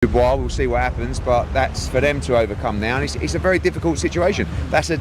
While we'll see what happens, but that's for them to overcome now, and it's a very difficult situation. That's a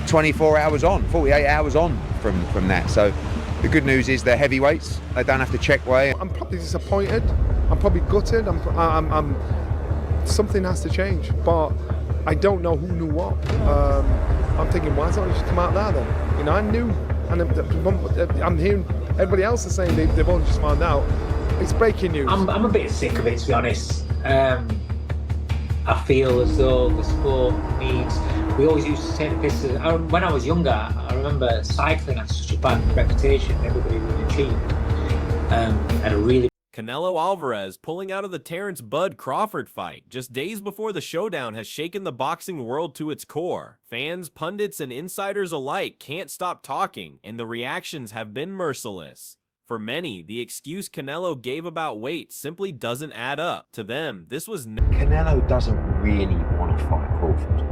24 hours on, 48 hours on from that. So the good news is they're heavyweights. They don't have to check weigh. I'm probably disappointed. I'm probably gutted. I'm something has to change, but I don't know who knew what. I'm thinking, why don't you just come out there then? You know, I knew, and I'm hearing everybody else is saying they've only just found out. It's breaking news. I'm a bit sick of it, to be honest. I feel as though the sport needs. We always used to take the piss. When I was younger, I remember cycling had such a bad reputation. Everybody really cheap, and a really. Canelo Alvarez pulling out of the Terence Bud Crawford fight just days before the showdown has shaken the boxing world to its core. Fans, pundits, and insiders alike can't stop talking, and the reactions have been merciless. For many, the excuse Canelo gave about weight simply doesn't add up. To them, this was Canelo doesn't really want to fight Crawford,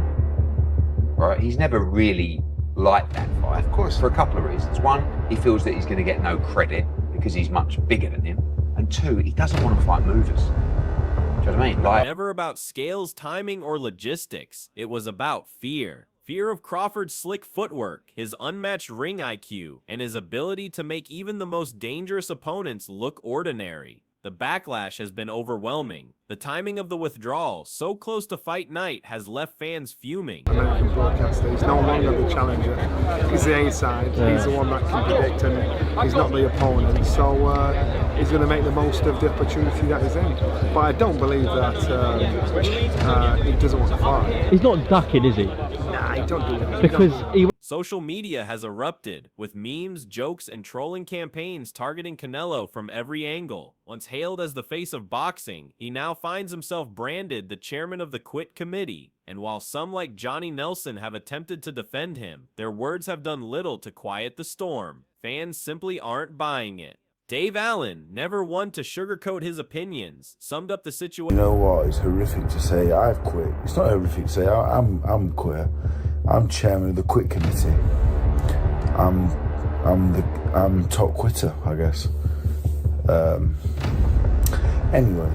right? He's never really liked that fight. Of course. For a couple of reasons. One, he feels that he's going to get no credit because he's much bigger than him. And two, he doesn't want to fight movers. Do you know what I mean? Never about scales, timing, or logistics. It was about fear. Fear of Crawford's slick footwork, his unmatched ring IQ, and his ability to make even the most dangerous opponents look ordinary. The backlash has been overwhelming. The timing of the withdrawal, so close to fight night, has left fans fuming. American broadcaster, he's no longer the challenger. He's the A-side. Yeah. He's the one that can predict, and he's not the opponent. So he's going to make the most of the opportunity that he's in. But I don't believe that he doesn't want to fight. He's not ducking, is he? Nah, he don't do that. Because he. Social media has erupted, with memes, jokes, and trolling campaigns targeting Canelo from every angle. Once hailed as the face of boxing, he now finds himself branded the chairman of the Quit Committee. And while some like Johnny Nelson have attempted to defend him, their words have done little to quiet the storm. Fans simply aren't buying it. Dave Allen, never one to sugarcoat his opinions, summed up the situation. You know what? It's horrific to say I've quit. It's not horrific to say I'm quit. I'm chairman of the Quit Committee. I'm top quitter, I guess. Anyway.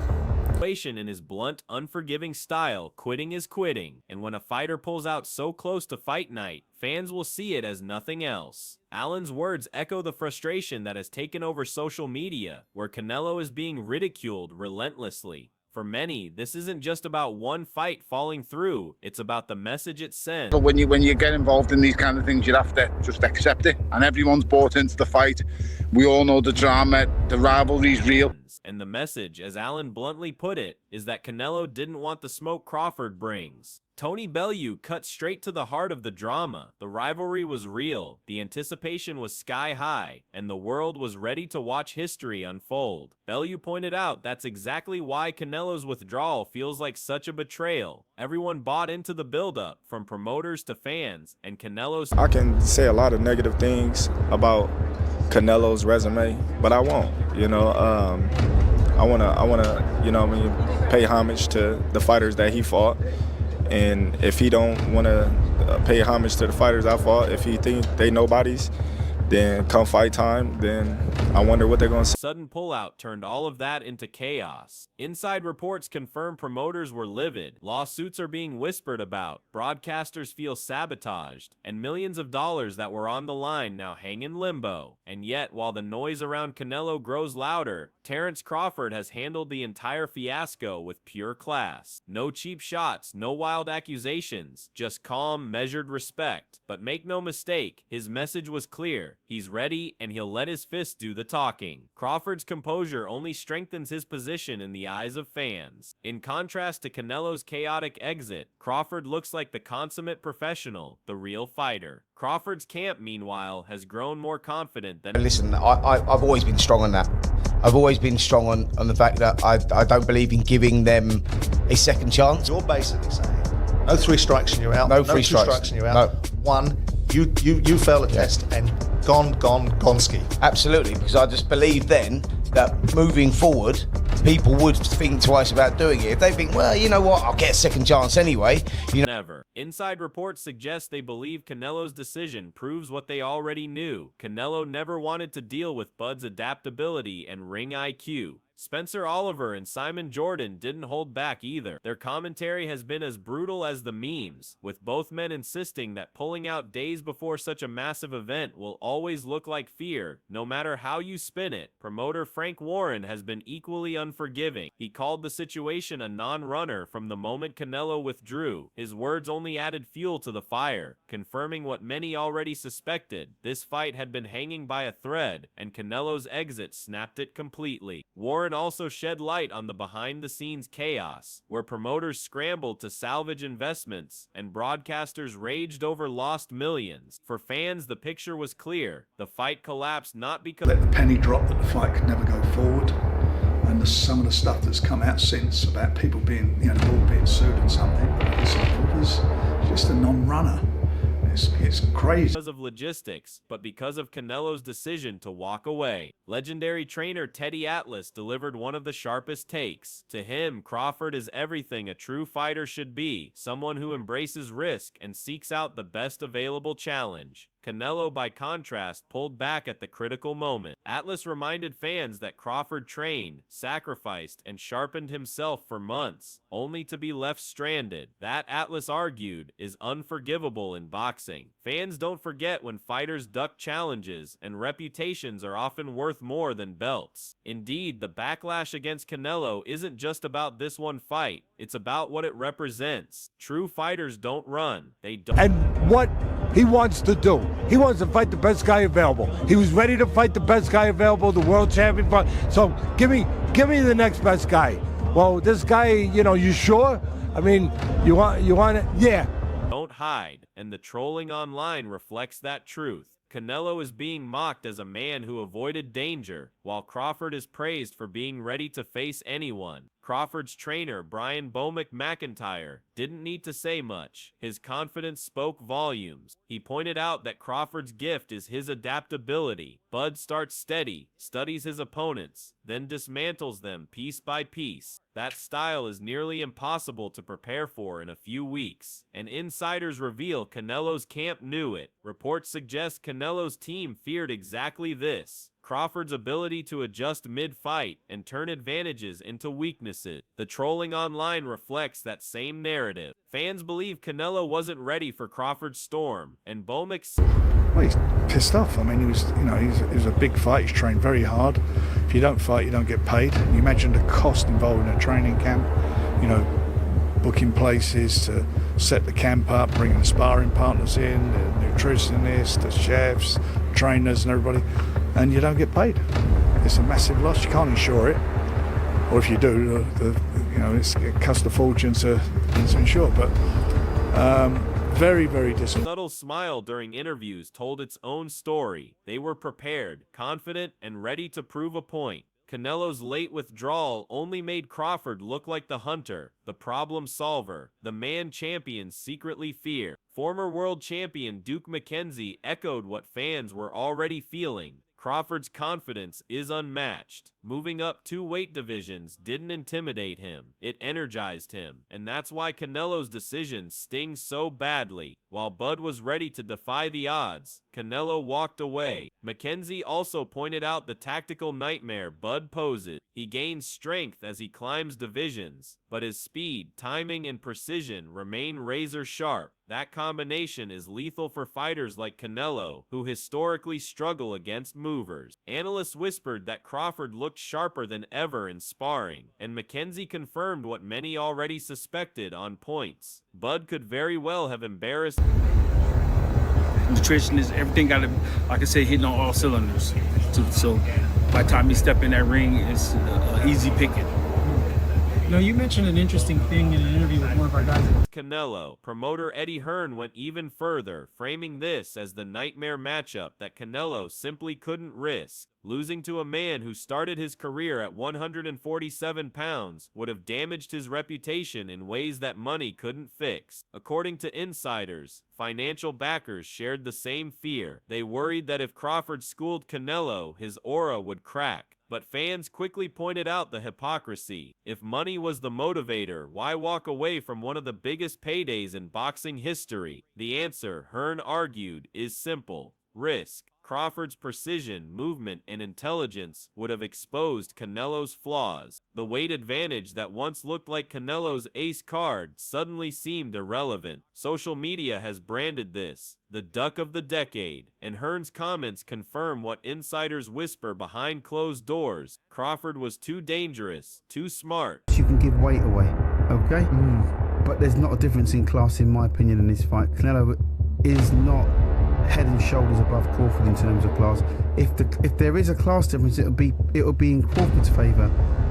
In his blunt, unforgiving style, quitting is quitting, and when a fighter pulls out so close to fight night, fans will see it as nothing else. Allen's words echo the frustration that has taken over social media, where Canelo is being ridiculed relentlessly. For many, this isn't just about one fight falling through, it's about the message it sends. But when you get involved in these kind of things, you have to just accept it. And everyone's bought into the fight. We all know the drama, the rivalry's real. And the message, as Allen bluntly put it, is that Canelo didn't want the smoke Crawford brings. Tony Bellew cut straight to the heart of the drama. The rivalry was real, the anticipation was sky high, and the world was ready to watch history unfold. Bellew pointed out that's exactly why Canelo's withdrawal feels like such a betrayal. Everyone bought into the buildup, from promoters to fans, and Canelo's... I can say a lot of negative things about Canelo's resume, but I won't. You know, I wanna, you know, pay homage to the fighters that he fought. And if he don't want to pay homage to the fighters I fought, if he think they nobodies, then come fight time, then I wonder what they're going to say. Sudden pullout turned all of that into chaos. Inside reports confirm promoters were livid. Lawsuits are being whispered about. Broadcasters feel sabotaged. And millions of dollars that were on the line now hang in limbo. And yet, while the noise around Canelo grows louder, Terence Crawford has handled the entire fiasco with pure class. No cheap shots, no wild accusations, just calm, measured respect. But make no mistake, his message was clear. He's ready, and he'll let his fists do the talking. Crawford's composure only strengthens his position in the eyes of fans. In contrast to Canelo's chaotic exit, Crawford looks like the consummate professional, the real fighter. Crawford's camp, meanwhile, has grown more confident than... Listen, I've always been strong on that. I've always been strong on the fact that I don't believe in giving them a second chance. You're basically saying, no 3 strikes and you're out. No 3 strikes and you're out. No. One, you fail a test and gone ski. Absolutely, because I just believe then that moving forward, people would think twice about doing it. If they think, well, you know what, I'll get a second chance anyway. You know. Never. Inside reports suggest they believe Canelo's decision proves what they already knew. Canelo never wanted to deal with Bud's adaptability and ring IQ. Spencer Oliver and Simon Jordan didn't hold back either. Their commentary has been as brutal as the memes, with both men insisting that pulling out days before such a massive event will always look like fear, no matter how you spin it. Promoter Frank Warren has been equally unforgiving. He called the situation a non-runner from the moment Canelo withdrew. His words only added fuel to the fire, confirming what many already suspected. This fight had been hanging by a thread, and Canelo's exit snapped it completely. Warren also shed light on the behind-the-scenes chaos, where promoters scrambled to salvage investments and broadcasters raged over lost millions. For fans, the picture was clear. The fight collapsed not because let the penny drop that the fight could never go forward, and some of the stuff that's come out since about people being, the ball being sued and something, it was just a non-runner. It's crazy. Because of logistics, but because of Canelo's decision to walk away. Legendary trainer Teddy Atlas delivered one of the sharpest takes. To him, Crawford is everything a true fighter should be, someone who embraces risk and seeks out the best available challenge. Canelo, by contrast, pulled back at the critical moment. Atlas reminded fans that Crawford trained, sacrificed, and sharpened himself for months, only to be left stranded. That, Atlas argued, is unforgivable in boxing. Fans don't forget when fighters duck challenges, and reputations are often worth more than belts. Indeed, the backlash against Canelo isn't just about this one fight, it's about what it represents. True fighters don't run, they don't. And what he wants to do. He wants to fight the best guy available. He was ready to fight the best guy available, the world champion fight. So give me the next best guy. Well, this guy, you sure? I mean, you want it? Yeah. Don't hide, and the trolling online reflects that truth. Canelo is being mocked as a man who avoided danger, while Crawford is praised for being ready to face anyone. Crawford's trainer, Brian Bomack McIntyre, didn't need to say much. His confidence spoke volumes. He pointed out that Crawford's gift is his adaptability. Bud starts steady, studies his opponents, then dismantles them piece by piece. That style is nearly impossible to prepare for in a few weeks, and insiders reveal Canelo's camp knew it. Reports suggest Canelo's team feared exactly this. Crawford's ability to adjust mid-fight and turn advantages into weaknesses. The trolling online reflects that same narrative. Fans believe Canelo wasn't ready for Crawford's storm, and Bomack's... Well, he's pissed off. I mean, he was a big fight. He's trained very hard. If you don't fight, you don't get paid. You imagine the cost involved in a training camp, booking places to set the camp up, bringing the sparring partners in, the nutritionists, the chefs, trainers and everybody, and you don't get paid. It's a massive loss. You can't insure it, or if you do, it costs a fortune to insure. But very, very disappointing. Subtle smile during interviews told its own story. They were prepared, confident, and ready to prove a point. Canelo's late withdrawal only made Crawford look like the hunter, the problem solver, the man champions secretly fear. Former world champion Duke McKenzie echoed what fans were already feeling. Crawford's confidence is unmatched. Moving up 2 weight divisions didn't intimidate him, it energized him, and that's why Canelo's decision stings so badly. While Bud was ready to defy the odds, Canelo walked away. McKenzie also pointed out the tactical nightmare Bud poses. He gains strength as he climbs divisions, but his speed, timing, and precision remain razor sharp. That combination is lethal for fighters like Canelo, who historically struggle against movers. Analysts whispered that Crawford looked sharper than ever in sparring, and McKenzie confirmed what many already suspected on points. Bud could very well have embarrassed. Nutrition is everything, got to, like I said, hitting on all cylinders. So by the time you step in that ring, it's easy picking. You mentioned an interesting thing in an interview with one of our guys. Canelo. Promoter Eddie Hearn went even further, framing this as the nightmare matchup that Canelo simply couldn't risk. Losing to a man who started his career at 147 pounds would have damaged his reputation in ways that money couldn't fix. According to insiders, financial backers shared the same fear. They worried that if Crawford schooled Canelo, his aura would crack. But fans quickly pointed out the hypocrisy. If money was the motivator, why walk away from one of the biggest paydays in boxing history? The answer, Hearn argued, is simple: risk. Crawford's precision, movement, and intelligence would have exposed Canelo's flaws. The weight advantage that once looked like Canelo's ace card suddenly seemed irrelevant. Social media has branded this the duck of the decade, and Hearn's comments confirm what insiders whisper behind closed doors. Crawford was too dangerous, too smart. You can give weight away, okay? But there's not a difference in class, in my opinion, in this fight. Canelo is not head and shoulders above Crawford in terms of class. If there is a class difference, it'll be in Crawford's favour.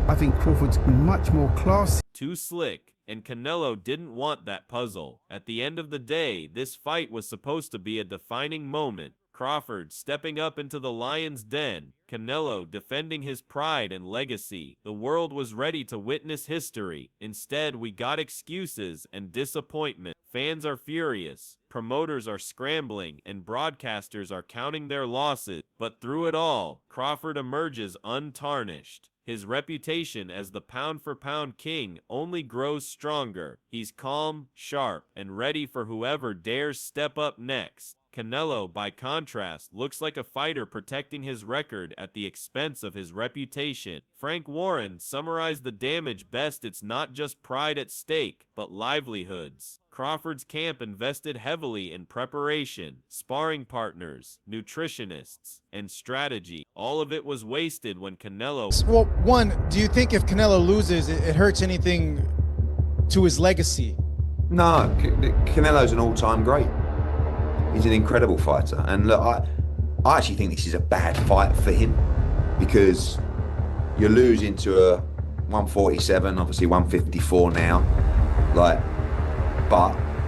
I think Crawford's much more classy. Too slick, and Canelo didn't want that puzzle. At the end of the day, this fight was supposed to be a defining moment. Crawford stepping up into the lion's den, Canelo defending his pride and legacy. The world was ready to witness history. Instead, we got excuses and disappointment. Fans are furious, promoters are scrambling, and broadcasters are counting their losses. But through it all, Crawford emerges untarnished. His reputation as the pound-for-pound king only grows stronger. He's calm, sharp, and ready for whoever dares step up next. Canelo, by contrast, looks like a fighter protecting his record at the expense of his reputation. Frank Warren summarized the damage best: it's not just pride at stake, but livelihoods. Crawford's camp invested heavily in preparation, sparring partners, nutritionists, and strategy. All of it was wasted when Canelo... Well, one, do you think if Canelo loses, it hurts anything to his legacy? No, Canelo's an all-time great. He's an incredible fighter. And look, I actually think this is a bad fight for him because you're losing to a 147, obviously 154 now. But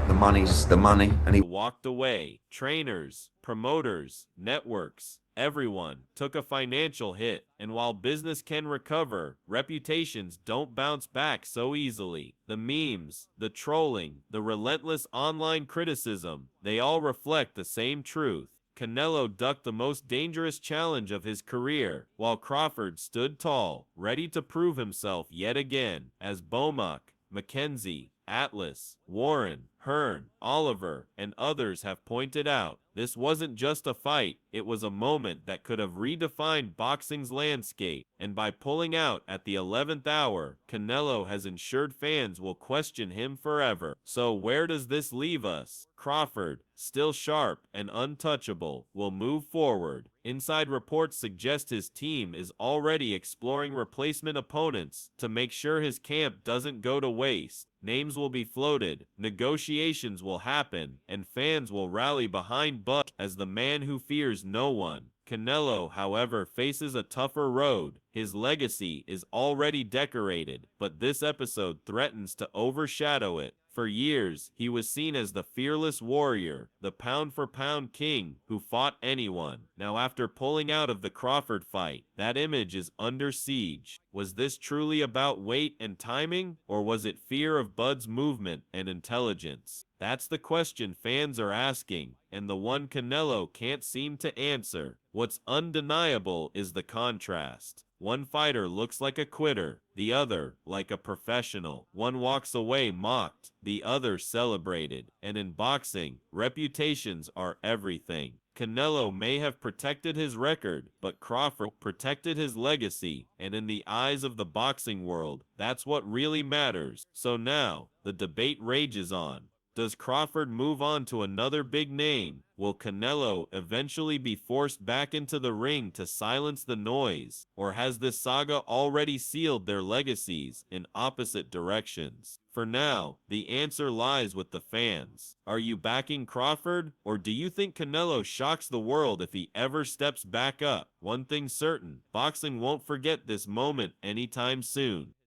the money's the money. And he walked away. Trainers, promoters, networks, everyone took a financial hit. And while business can recover, reputations don't bounce back so easily. The memes, the trolling, the relentless online criticism, they all reflect the same truth. Canelo ducked the most dangerous challenge of his career, while Crawford stood tall, ready to prove himself yet again. As Bomack, McKenzie, Atlas, Warren, Hearn, Oliver, and others have pointed out, this wasn't just a fight, it was a moment that could have redefined boxing's landscape. And by pulling out at the 11th hour, Canelo has ensured fans will question him forever. So where does this leave us? Crawford, still sharp and untouchable, will move forward. Inside reports suggest his team is already exploring replacement opponents to make sure his camp doesn't go to waste. Names will be floated, negotiations will happen, and fans will rally behind Buck as the man who fears no one. Canelo, however, faces a tougher road. His legacy is already decorated, but this episode threatens to overshadow it. For years, he was seen as the fearless warrior, the pound-for-pound king who fought anyone. Now, after pulling out of the Crawford fight, that image is under siege. Was this truly about weight and timing, or was it fear of Bud's movement and intelligence? That's the question fans are asking, and the one Canelo can't seem to answer. What's undeniable is the contrast. One fighter looks like a quitter, the other like a professional. One walks away mocked, the other celebrated. And in boxing, reputations are everything. Canelo may have protected his record, but Crawford protected his legacy, and in the eyes of the boxing world, that's what really matters. So now, the debate rages on. Does Crawford move on to another big name? Will Canelo eventually be forced back into the ring to silence the noise? Or has this saga already sealed their legacies in opposite directions? For now, the answer lies with the fans. Are you backing Crawford, or do you think Canelo shocks the world if he ever steps back up? One thing's certain, boxing won't forget this moment anytime soon.